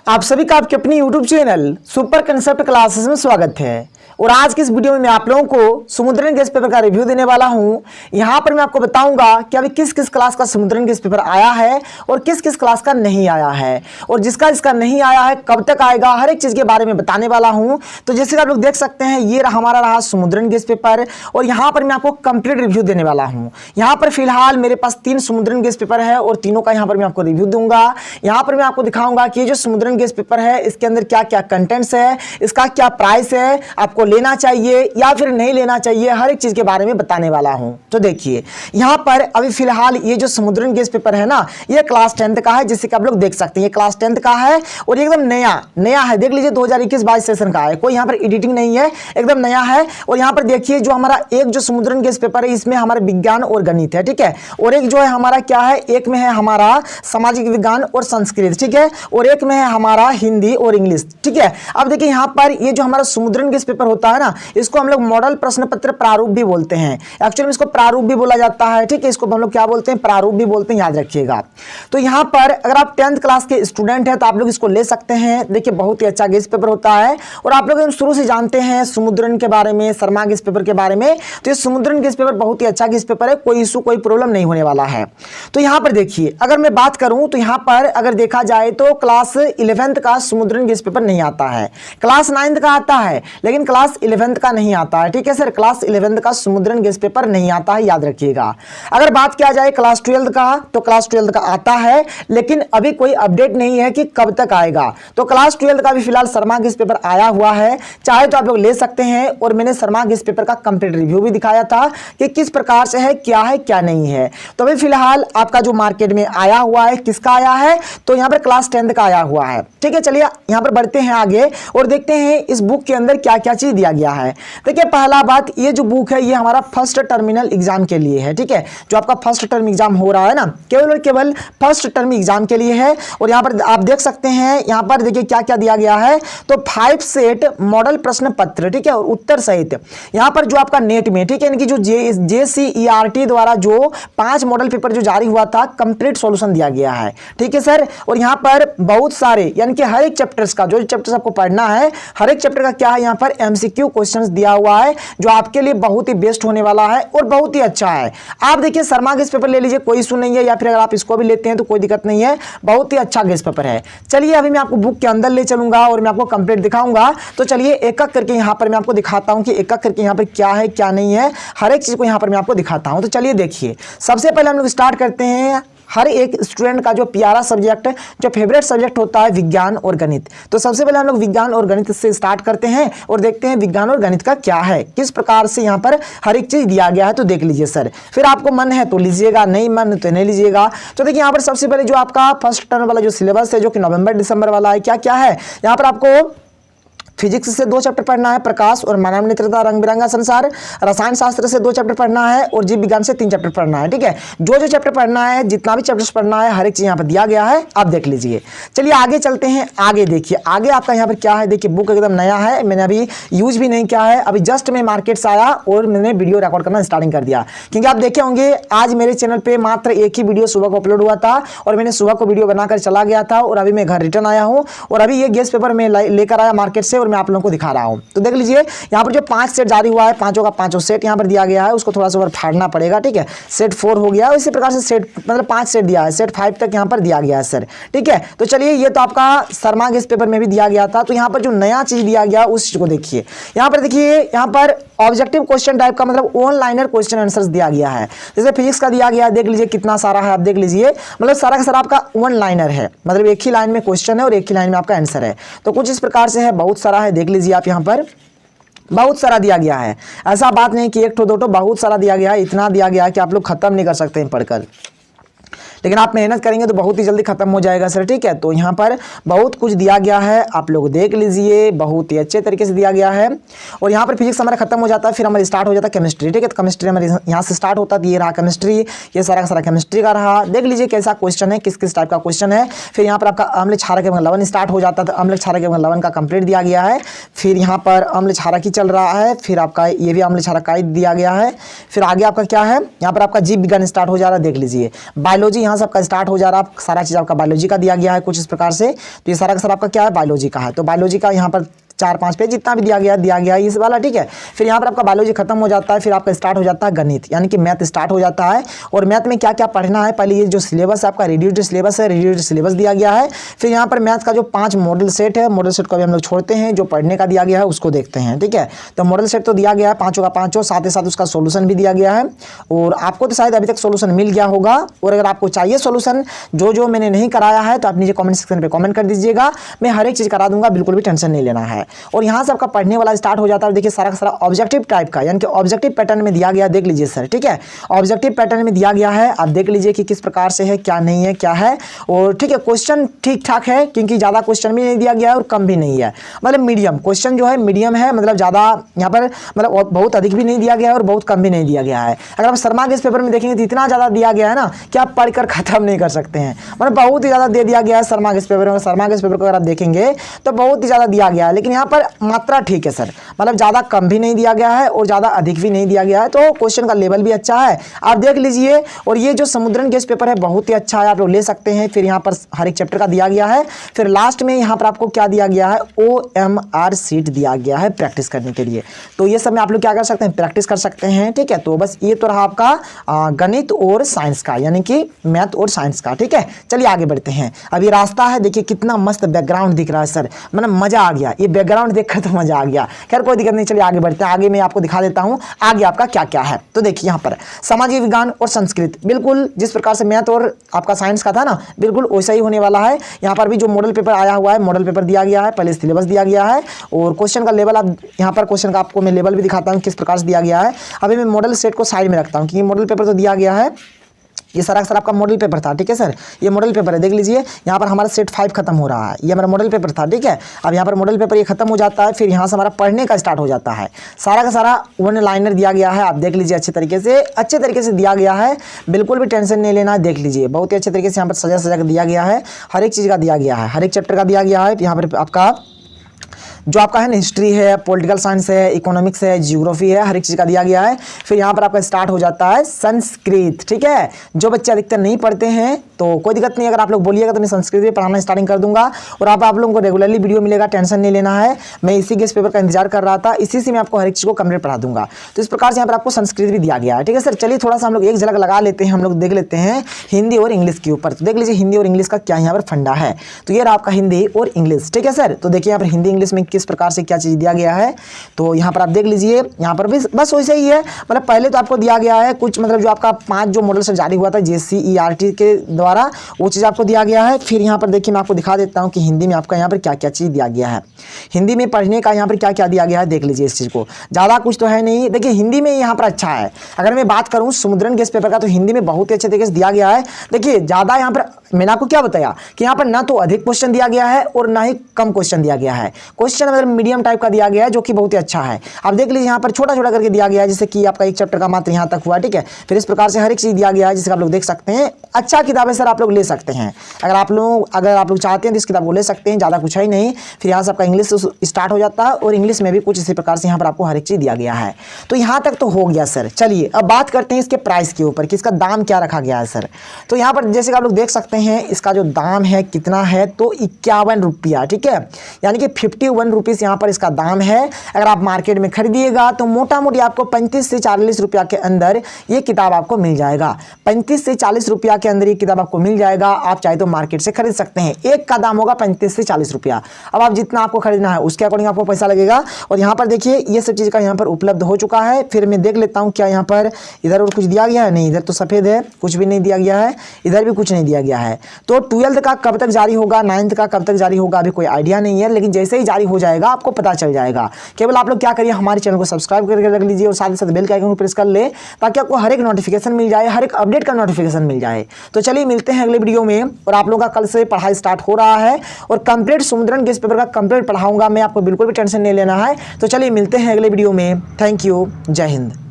आप सभी का आपके अपनी YouTube channel super concept classes में स्वागत है। और आज की इस वीडियो में मैं आप लोगों को समुद्रन गैस पेपर का रिव्यू देने वाला हूं। यहां पर मैं आपको बताऊंगा कि अभी किस किस क्लास का समुद्रन गैस पेपर आया है और किस किस क्लास का नहीं आया है, और जिसका इसका नहीं आया है कब तक आएगा, हर एक चीज के बारे में बताने वाला हूं। तो जैसे कि आप लोग देख सकते हैं, ये हमारा रहा समुद्रन गैस पेपर और यहाँ पर मैं आपको कंप्लीट रिव्यू देने वाला हूँ। यहाँ पर फिलहाल मेरे पास 3 समुद्रन गैस पेपर है और तीनों का यहाँ पर मैं आपको रिव्यू दूंगा। यहाँ पर मैं आपको दिखाऊंगा कि ये जो समुद्रन गैस पेपर है इसके अंदर क्या क्या कंटेंट्स है, इसका क्या प्राइस है, आपको लेना चाहिए या फिर नहीं लेना चाहिए, हर एक चीज के बारे में बताने वाला हूं। तो देखिए यहां पर अभी फिलहाल ये जो समुद्रन गैस पेपर है ना, ये क्लास 10th का है, जिससे कि आप लोग देख सकते हैं ये क्लास 10th का है और एकदम नया है। देख लीजिए 2021-22 सेशन का है, कोई यहां पर एडिटिंग नहीं है, एकदम नया है। और यहां पर देखिए जो हमारा एक जो समुद्रन गैस पेपर है इसमें हमारा विज्ञान और गणित है, ठीक है। और एक जो है हमारा क्या है, एक में है हमारा सामाजिक विज्ञान और संस्कृत, ठीक है, और एक में है हमारा हिंदी और इंग्लिश, ठीक है। अब देखिए यहां पर ये जो हमारा समुद्रन गैस पेपर होता है ना, इसको हम लोग मॉडल प्रश्न पत्र प्रारूप भी बोलते हैं। एक्चुअली इसको प्रारूप भी बोला जाता है, ठीक है, इसको हम लोग क्या बोलते हैं, प्रारूप भी बोलते हैं, याद रखिएगा। तो यहां पर अगर आप 10th क्लास के स्टूडेंट हैं तो आप लोग इसको ले सकते हैं। देखिए बहुत ही अच्छा गैस पेपर होता है और आप लोग शुरू से जानते हैं समुद्रन के बारे में, शर्मा गैस पेपर के बारे में। तो ये समुद्रन गैस पेपर बहुत ही अच्छा गैस पेपर है, कोई इशू कोई प्रॉब्लम नहीं होने वाला है। तो यहां पर देखिए अगर मैं बात करूं तो यहां पर अगर देखा जाए तो क्लास 11th का समुद्रन गैस पेपर नहीं आता है, क्लास 9th का आता है लेकिन क्लास 11th का नहीं आता है, ठीक है सर। क्लास 11th का समुद्रन गैस पेपर नहीं आता है, याद रखिएगा। अगर बात किया जाए क्लास 12th का तो क्लास 12th का आता है, लेकिन अभी कोई अपडेट नहीं है कि कब तक आएगा। तो क्लास 12th का भी फिलहाल शर्मा गैस पेपर आया हुआ है, चाहे तो आप लोग ले सकते हैं। और मैंने शर्मा गैस पेपर का कंप्लीट रिव्यू भी दिखाया था कि किस प्रकार से है क्या नहीं है। तो अभी फिलहाल आपका जो मार्केट में आया हुआ है, किसका आया है, तो यहाँ पर क्लास 10th का आया हुआ है, ठीक है। चलिए यहाँ पर बढ़ते हैं आगे और देखते हैं इस बुक के अंदर क्या क्या चीज दिया गया है। देखिए पहला बात, ये जो बुक है ये हमारा फर्स्ट टर्मिनल एग्जाम के लिए है, ठीक है। जो आपका फर्स्ट टर्म एग्जाम हो रहा है ना, केवल और केवल फर्स्ट टर्म एग्जाम के लिए है। और यहाँ पर आप देख सकते हैं, यहाँ पर देखिए क्या क्या दिया गया है। तो 5 सेट मॉडल प्रश्न पत्र, ठीक है, और उत्तर सहित यहाँ पर जो आपका नेट में, ठीक है, इनकी जो JCERT द्वारा जो 5 मॉडल पेपर जो जारी हुआ था, कंप्लीट सॉल्यूशन दिया गया है, ठीक है सर। और यहाँ पर बहुत सारे यानी कि हर एक चैप्टर्स का, जो चैप्टर्स आपको पढ़ना है, हर एक चैप्टर का क्या है, यहाँ पर MCQ क्वेश्चंस दिया हुआ है, जो आपके लिए बहुत ही बेस्ट होने वाला है और बहुत ही अच्छा है। आप देखिए शर्मा गैस पेपर ले लीजिए, कोई इशू नहीं है, या फिर अगर आप इसको भी लेते हैं तो कोई दिक्कत नहीं है, बहुत ही अच्छा गैस पेपर है। चलिए अभी मैं आपको बुक के अंदर ले चलूंगा और मैं आपको कंप्लीट दिखाऊंगा। तो चलिए एक एक करके यहाँ पर मैं आपको दिखाता हूँ कि एक एक करके यहाँ पर क्या है क्या नहीं है, हर एक चीज को यहाँ पर मैं आपको दिखाता हूँ। तो चलिए देखिए, सबसे पहले हम लोग स्टार्ट करते हैं हर एक स्टूडेंट का जो प्यारा सब्जेक्ट, जो फेवरेट सब्जेक्ट होता है, विज्ञान और गणित। तो सबसे पहले हम लोग विज्ञान और गणित से स्टार्ट करते हैं और देखते हैं विज्ञान और गणित का क्या है, किस प्रकार से यहाँ पर हर एक चीज दिया गया है। तो देख लीजिए सर, फिर आपको मन है तो लीजिएगा, नहीं मन तो नहीं लीजिएगा। तो देखिए यहाँ पर सबसे पहले जो आपका फर्स्ट टर्म वाला जो सिलेबस है, जो कि नवंबर दिसंबर वाला है, क्या क्या है यहाँ पर आपको फिजिक्स से 2 चैप्टर पढ़ना है, प्रकाश और मानव नेत्रता रंग बिरंगा संसार। रसायन शास्त्र से 2 चैप्टर पढ़ना है और जीव विज्ञान से 3 चैप्टर पढ़ना है, ठीक है। जो चैप्टर पढ़ना है, जितना भी चैप्टर्स पढ़ना है, हर एक चीज यहाँ पर दिया गया है, आप देख लीजिए। चलिए आगे चलते हैं। आगे देखिए आगे आपका यहाँ पर क्या है। देखिए बुक एकदम नया है, मैंने अभी यूज भी नहीं किया है, अभी जस्ट मैं मार्केट से आया और मैंने वीडियो रिकॉर्ड करना स्टार्टिंग कर दिया। क्योंकि आप देखे होंगे आज मेरे चैनल पर मात्र एक ही वीडियो सुबह को अपलोड हुआ था और मैंने सुबह को वीडियो बनाकर चला गया था और अभी मैं घर रिटर्न आया हूँ और अभी ये गैस पेपर मैं लेकर आया मार्केट से और मैं आप लोगों को दिखा रहा हूँ। तो देख लीजिए यहाँ पर जो 5 सेट जारी हुआ है, पांचों का पांचों सेट यहाँ पर दिया गया है, उसको थोड़ा सा ऊपर फाड़ना पड़ेगा, ठीक है। सेट 4 हो गया, इसी प्रकार से सेट मतलब 5 सेट दिया है, सेट 5 तक यहाँ पर दिया गया है सर, ठीक है। तो चलिए ये तो आपका शर्मा गैस पेपर में भी दिया गया था। तो यहाँ पर जो नया चीज दिया गया उस चीज को देखिए। यहाँ पर देखिए, यहाँ पर ऑब्जेक्टिव क्वेश्चन टाइप का मतलब ऑनलाइनर क्वेश्चन आंसर्स दिया गया है। जैसे फिजिक्स का दिया गया है, देख लीजिए कितना सारा है, आप देख लीजिए, मतलब सारा का सारा आपका वन लाइनर है, मतलब एक ही लाइन में क्वेश्चन है और एक ही लाइन में आपका आंसर है। तो कुछ इस प्रकार से है, बहुत सारा है, देख लीजिए आप, यहाँ पर बहुत सारा दिया गया है। ऐसा बात नहीं कि 1 ठो 2 ठो, बहुत सारा दिया गया है, इतना दिया गया है कि आप लोग खत्म नहीं कर सकते हैं पढ़कर। लेकिन आप मेहनत करेंगे तो बहुत ही जल्दी खत्म हो जाएगा सर, ठीक है। तो यहाँ पर बहुत कुछ दिया गया है, आप लोग देख लीजिए, बहुत ही अच्छे तरीके से दिया गया है। और यहाँ पर फिजिक्स हमारा खत्म हो जाता है, फिर हमारा स्टार्ट हो जाता है केमिस्ट्री, ठीक है। तो केमिस्ट्री हमारे यहाँ से स्टार्ट होता है, ये रहा केमिस्ट्री, ये सारा का सारा केमिस्ट्री का रहा। देख लीजिए कैसा क्वेश्चन है, किस किस टाइप का क्वेश्चन है। फिर यहाँ पर आपका अम्ल क्षारक एवं लवण स्टार्ट हो जाता है, अम्ल क्षारक एवं लवण का कंप्लीट दिया गया है। फिर यहाँ पर अम्ल क्षारक ही चल रहा है, फिर आपका ये भी अम्ल क्षारक का ही दिया गया है। फिर आगे आपका क्या है, यहाँ पर आपका जीव विज्ञान स्टार्ट हो जा रहा है, देख लीजिए। बायोलॉजी यहाँ से आपका स्टार्ट हो जा रहा है, सारा चीज़ आपका बायोलॉजी का दिया गया है कुछ इस प्रकार से। तो ये सारा का सारा आपका क्या है, बायोलॉजी का है। तो बायोलॉजी का यहाँ पर 4-5 पेज जितना भी दिया गया है इस वाला, ठीक है। फिर यहाँ पर आपका बायोलॉजी खत्म हो जाता है, फिर आपका स्टार्ट हो जाता है गणित, यानी कि मैथ स्टार्ट हो जाता है। और मैथ में क्या क्या पढ़ना है, पहले ये जो सिलेबस है आपका रिड्यूस्ड सिलेबस है, रिड्यूस्ड सिलेबस दिया गया है। फिर यहाँ पर मैथ का जो 5 मॉडल सेट है, मॉडल सेट को भी हम लोग छोड़ते हैं, जो पढ़ने का दिया गया है उसको देखते हैं, ठीक है। तो मॉडल सेट तो दिया गया है 5 का 5, साथ ही साथ उसका सोल्यूशन भी दिया गया है। और आपको तो शायद अभी तक सोल्यूशन मिल गया होगा, और अगर आपको चाहिए सोल्यूशन जो मैंने नहीं कराया है तो आप नीचे कमेंट सेक्शन पे कमेंट कर दीजिएगा, मैं हर एक चीज़ करा दूंगा, बिल्कुल भी टेंशन नहीं लेना है। और यहाँ से आपका पढ़ने वाला स्टार्ट हो जाता है। देखिए सारा का सारा ऑब्जेक्टिव टाइप का, यानी कि ऑब्जेक्टिव पैटर्न में दिया गया, देख लीजिए सर, ठीक है। ऑब्जेक्टिव पैटर्न में दिया गया है, आप देख लीजिए कि किस प्रकार से है, क्या नहीं है, क्या है। और ठीक है, क्वेश्चन ठीक ठाक है, क्योंकि ज़्यादा क्वेश्चन भी नहीं दिया गया है और कम भी नहीं है, मतलब मीडियम क्वेश्चन जो है मीडियम है, मतलब ज़्यादा यहाँ पर मतलब बहुत अधिक भी नहीं दिया गया है और बहुत कम भी नहीं दिया गया है। अगर आप शर्मा के इस पेपर में देखेंगे तो इतना ज़्यादा दिया गया है ना कि आप पढ़कर खत्म नहीं कर सकते हैं, मतलब बहुत ही ज़्यादा दे दिया गया है शर्मा के इस पेपर में। शर्मा के इस पेपर को अगर आप देखेंगे तो बहुत ही ज़्यादा दिया गया है, लेकिन यहाँ पर मात्रा ठीक है सर, मतलब ज़्यादा कम भी नहीं दिया गया है और ज़्यादा अधिक भी नहीं दिया गया है। तो क्वेश्चन का लेवल भी अच्छा है, आप देख लीजिए। और ये जो समुद्रन गेस पेपर है बहुत ही अच्छा है, आप लोग ले सकते हैं। फिर यहाँ पर हर एक चैप्टर का दिया गया है। फिर लास्ट में यहाँ पर आपको क्या दिया गया है, OMR शीट दिया गया है प्रैक्टिस करने के लिए। तो ये सब में आप लोग क्या कर सकते हैं, प्रैक्टिस कर सकते हैं, ठीक है। तो बस ये तो रहा आपका गणित और साइंस का, यानी कि मैथ और साइंस का, ठीक है। चलिए आगे बढ़ते हैं। अब ये रास्ता है, देखिए कितना मस्त बैकग्राउंड दिख रहा है सर, मतलब मजा आ गया, ये बैकग्राउंड देखकर तो मजा आ गया। खैर कोई दिक्कत नहीं, चलिए आगे बढ़ते हैं। आगे मैं आपको दिखा देता हूं आगे आपका क्या क्या है। तो देखिए यहाँ पर सामाजिक विज्ञान और संस्कृत, बिल्कुल जिस प्रकार से मैथ और आपका साइंस का था ना, बिल्कुल वैसा ही होने वाला है। यहाँ पर भी जो मॉडल पेपर आया हुआ है, मॉडल पेपर दिया गया है, पहले सिलेबस दिया गया है और क्वेश्चन का लेवल, आप यहाँ पर क्वेश्चन का आपको मैं लेवल भी दिखाता हूँ किस प्रकार से दिया गया है। अभी मैं मॉडल सेट को साइड में रखता हूँ, क्योंकि मॉडल पेपर तो दिया गया है, ये सारा सर आपका मॉडल पेपर था, ठीक है सर। ये मॉडल पेपर है, देख लीजिए यहाँ पर हमारा सेट 5 खत्म हो रहा है, ये हमारा मॉडल पेपर था, ठीक है। अब यहाँ पर मॉडल पेपर ये खत्म हो जाता है, फिर यहाँ से हमारा पढ़ने का स्टार्ट हो जाता है। सारा का सारा 1 लाइनर दिया गया है, आप देख लीजिए अच्छे तरीके से दिया गया है, बिल्कुल भी टेंशन नहीं लेना है। देख लीजिए बहुत ही अच्छे तरीके से यहाँ पर सजा कर दिया गया है, हर एक चीज़ का दिया गया है, हर एक चैप्टर का दिया गया है। यहाँ पर आपका जो आपका है ना हिस्ट्री है, पॉलिटिकल साइंस है, इकोनॉमिक्स है, जियोग्राफी है, हर एक चीज़ का दिया गया है। फिर यहाँ पर आपका स्टार्ट हो जाता है संस्कृत, ठीक है। जो बच्चे अधिकतर नहीं पढ़ते हैं तो कोई दिक्कत नहीं, अगर आप लोग बोलिएगा तो मैं संस्कृत भी पढ़ाना स्टार्टिंग कर दूंगा और आप लोगों को रेगुलरली वीडियो मिलेगा, टेंशन नहीं लेना है। मैं इसी के इस पेपर का इंतजार कर रहा था, इसी से मैं आपको हर एक चीज़ को कंप्लीट पढ़ा दूंगा। तो इस प्रकार से यहाँ पर आपको संस्कृत भी दिया गया है, ठीक है सर। चलिए थोड़ा सा हम लोग एक झलक लगा लेते हैं, हम लोग देख लेते हैं हिंदी और इंग्लिश के ऊपर। तो देख लीजिए हिंदी और इंग्लिश का क्या यहाँ पर फंडा है। तो ये रहा आपका हिंदी और इंग्लिश, ठीक है सर। तो देखिए यहाँ पर हिंदी इंग्लिश में किस प्रकार से क्या चीज़ दिया गया है। तो यहाँ पर आप देख लीजिए, यहाँ पर भी बस वैसे ही है, मतलब पहले तो आपको दिया गया है कुछ, मतलब जो आपका 5 जो मॉडल से जारी हुआ था JCERT के द्वारा, वो चीज़ आपको दिया गया है। फिर यहाँ पर देखिए मैं आपको दिखा देता हूँ कि हिंदी में आपका यहाँ पर क्या क्या चीज़ दिया गया है, हिंदी में पढ़ने का यहाँ पर क्या क्या दिया गया है। देख लीजिए इस चीज़ को, ज़्यादा कुछ तो है नहीं। देखिए हिंदी में यहाँ पर अच्छा है, अगर मैं बात करूँ समुद्रन गेस पेपर का तो हिंदी में बहुत ही अच्छे तरीके से दिया गया है। देखिए ज़्यादा यहाँ पर मैंने आपको क्या बताया कि यहाँ पर ना तो अधिक क्वेश्चन दिया गया है और ना ही कम क्वेश्चन दिया गया है। क्वेश्चन मतलब मीडियम टाइप का दिया गया है, जो कि बहुत ही अच्छा है। आप देख लीजिए यहाँ पर छोटा छोटा करके दिया गया है, जैसे कि आपका एक चैप्टर का मात्र यहाँ तक हुआ, ठीक है। फिर इस प्रकार से हर एक चीज़ दिया गया है, जिसका आप लोग देख सकते हैं। अच्छा किताब है सर, आप लोग ले सकते हैं, अगर आप लोग चाहते हैं तो इस किताब को ले सकते हैं, ज़्यादा कुछ है ही नहीं। फिर यहाँ से आपका इंग्लिश स्टार्ट हो जाता है और इंग्लिश में भी कुछ इसी प्रकार से यहाँ पर आपको हर एक चीज़ दिया गया है। तो यहाँ तक तो हो गया सर। चलिए अब बात करते हैं इसके प्राइस के ऊपर कि इसका दाम क्या रखा गया है सर। तो यहाँ पर जैसे कि आप लोग देख सकते हैं इसका जो दाम है कितना है, तो 51 रुपया, ठीक है, यानी कि 51 रुपीज़ यहाँ पर इसका दाम है। अगर आप मार्केट में खरीदिएगा तो मोटा मोटी आपको 35 से 40 रुपया के अंदर ये किताब आपको मिल जाएगा। 35 से 40 रुपया के अंदर ये किताब आपको मिल जाएगा। आप चाहे तो मार्केट से खरीद सकते हैं, एक का दाम होगा 35 से 40 रुपया। अब आप जितना आपको खरीदना है उसके अकॉर्डिंग आपको पैसा लगेगा। और यहाँ पर देखिए ये सब चीज़ का यहाँ पर उपलब्ध हो चुका है। फिर मैं देख लेता हूँ क्या यहाँ पर इधर और कुछ दिया गया है, नहीं इधर तो सफ़ेद है, कुछ भी नहीं दिया गया है, इधर भी कुछ नहीं दिया गया है। तो 12th का कब तक जारी होगा, 9th का कब तक जारी होगा, अभी कोई आइडिया नहीं है, लेकिन जैसे ही जारी हो जाएगा आपको पता चल जाएगा। केवल आप लोग क्या करिए, हमारे चैनल को सब्सक्राइब करके रख लीजिए और साथ ही साथ बेल के आइकन को प्रेस कर ले, ताकि आपको हर एक नोटिफिकेशन मिल जाए, हर एक अपडेट का नोटिफिकेशन मिल जाए। तो चलिए मिलते हैं अगले वीडियो में। और आप लोगों का कल से पढ़ाई स्टार्ट हो रहा है और कंप्लीट समुद्रन गेस पेपर का कंप्लीट पढ़ाऊंगा मैं, आपको बिल्कुल भी टेंशन नहीं लेना है। तो चलिए मिलते हैं अगले वीडियो में। थैंक यू, जय हिंद।